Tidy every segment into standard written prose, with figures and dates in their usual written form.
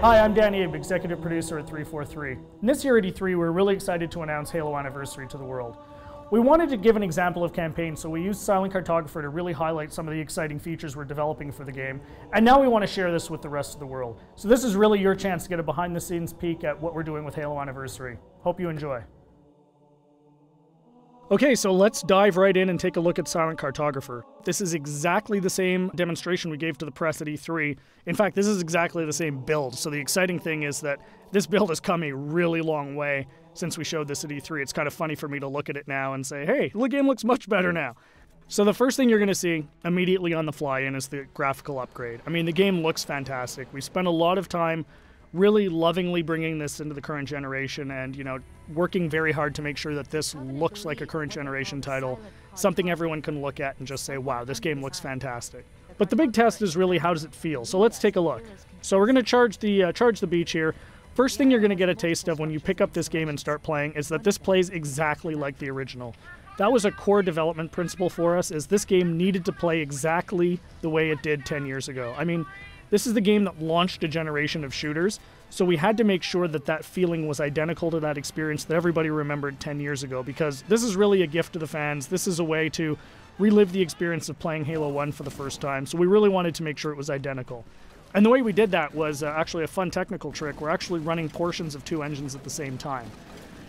Hi, I'm Dan Abe, executive producer at 343. And this year at E3, we're really excited to announce Halo Anniversary to the world. We wanted to give an example of campaign, so we used Silent Cartographer to really highlight some of the exciting features we're developing for the game. And now we want to share this with the rest of the world. So this is really your chance to get a behind-the-scenes peek at what we're doing with Halo Anniversary. Hope you enjoy. Okay, so let's dive right in and take a look at Silent Cartographer. This is exactly the same demonstration we gave to the press at E3. In fact, this is exactly the same build. So the exciting thing is that this build has come a really long way since we showed this at E3. It's kind of funny for me to look at it now and say, hey, the game looks much better now. So the first thing you're going to see immediately on the fly-in is the graphical upgrade. I mean, the game looks fantastic. We spent a lot of time really lovingly bringing this into the current generation and, working very hard to make sure that this looks like a current generation title, something everyone can look at and just say, wow, this game looks fantastic. But the big test is really, how does it feel? So let's take a look. So we're going to charge the beach here. First thing you're going to get a taste of when you pick up this game and start playing is that this plays exactly like the original. That was a core development principle for us, is this game needed to play exactly the way it did 10 years ago. I mean, this is the game that launched a generation of shooters, so we had to make sure that that feeling was identical to that experience that everybody remembered 10 years ago, because this is really a gift to the fans. This is a way to relive the experience of playing Halo 1 for the first time, so we really wanted to make sure it was identical. And the way we did that was actually a fun technical trick. We're actually running portions of two engines at the same time.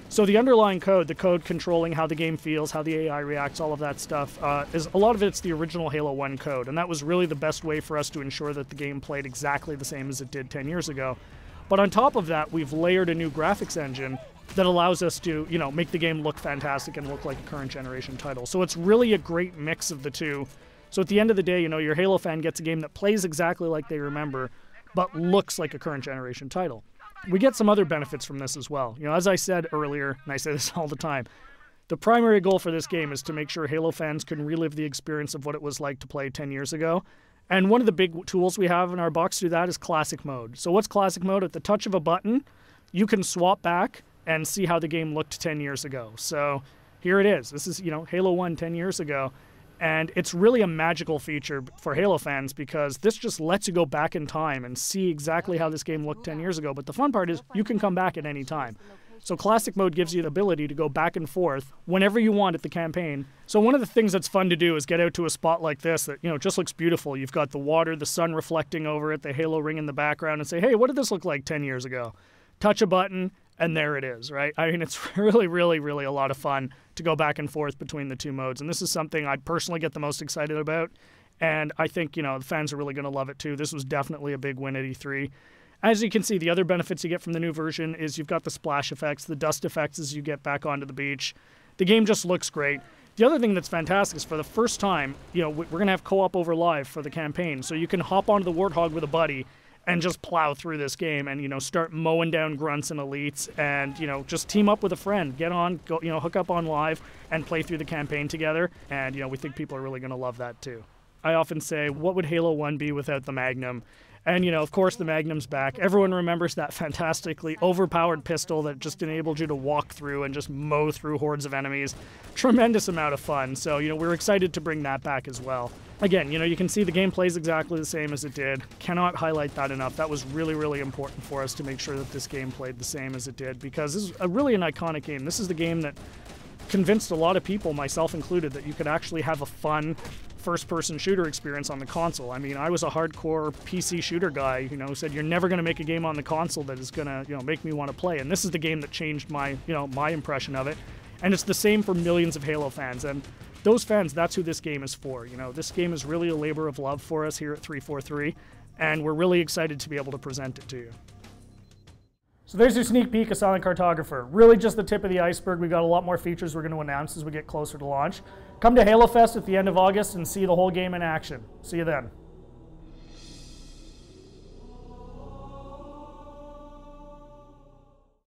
So the underlying code, the code controlling how the game feels, how the AI reacts, all of that stuff, is a lot of it's the original Halo 1 code, and that was really the best way for us to ensure that the game played exactly the same as it did 10 years ago. But on top of that, we've layered a new graphics engine that allows us to, make the game look fantastic and look like a current generation title. So it's really a great mix of the two. So at the end of the day, your Halo fan gets a game that plays exactly like they remember, but looks like a current generation title. We get some other benefits from this as well. As I said earlier, and I say this all the time, the primary goal for this game is to make sure Halo fans can relive the experience of what it was like to play 10 years ago. And one of the big tools we have in our box to do that is Classic Mode. So what's Classic Mode? At the touch of a button, you can swap back and see how the game looked 10 years ago. So here it is. This is, Halo 1 10 years ago. And it's really a magical feature for Halo fans, because this just lets you go back in time and see exactly how this game looked 10 years ago. But the fun part is you can come back at any time. So Classic Mode gives you the ability to go back and forth whenever you want at the campaign. So one of the things that's fun to do is get out to a spot like this that, just looks beautiful. You've got the water, the sun reflecting over it, the Halo ring in the background, and say, hey, what did this look like 10 years ago? Touch a button, and there it is, right? I mean, it's really, really, really a lot of fun to go back and forth between the two modes. And this is something I personally get the most excited about. And I think, the fans are really going to love it too. This was definitely a big win at E3. As you can see, the other benefits you get from the new version is you've got the splash effects, the dust effects as you get back onto the beach. The game just looks great. The other thing that's fantastic is, for the first time, we're going to have co-op over live for the campaign. So you can hop onto the Warthog with a buddy and just plow through this game and, start mowing down grunts and elites and, just team up with a friend. Get on, go, hook up on live and play through the campaign together. And, we think people are really going to love that too. I often say, what would Halo 1 be without the Magnum? And, of course, the Magnum's back. Everyone remembers that fantastically overpowered pistol that just enabled you to walk through and just mow through hordes of enemies. Tremendous amount of fun. So, we're excited to bring that back as well. Again, you can see the game plays exactly the same as it did. Cannot highlight that enough. That was really, really important for us to make sure that this game played the same as it did, because this is really an iconic game. This is the game that convinced a lot of people, myself included, that you could actually have a fun first-person shooter experience on the console. I mean, I was a hardcore PC shooter guy, who said you're never going to make a game on the console that is going to, make me want to play. And this is the game that changed my, my impression of it. And it's the same for millions of Halo fans. And those fans, that's who this game is for. This game is really a labor of love for us here at 343, and we're really excited to be able to present it to you. So there's your sneak peek of Silent Cartographer. Really just the tip of the iceberg. We've got a lot more features we're going to announce as we get closer to launch. Come to Halo Fest at the end of August and see the whole game in action. See you then.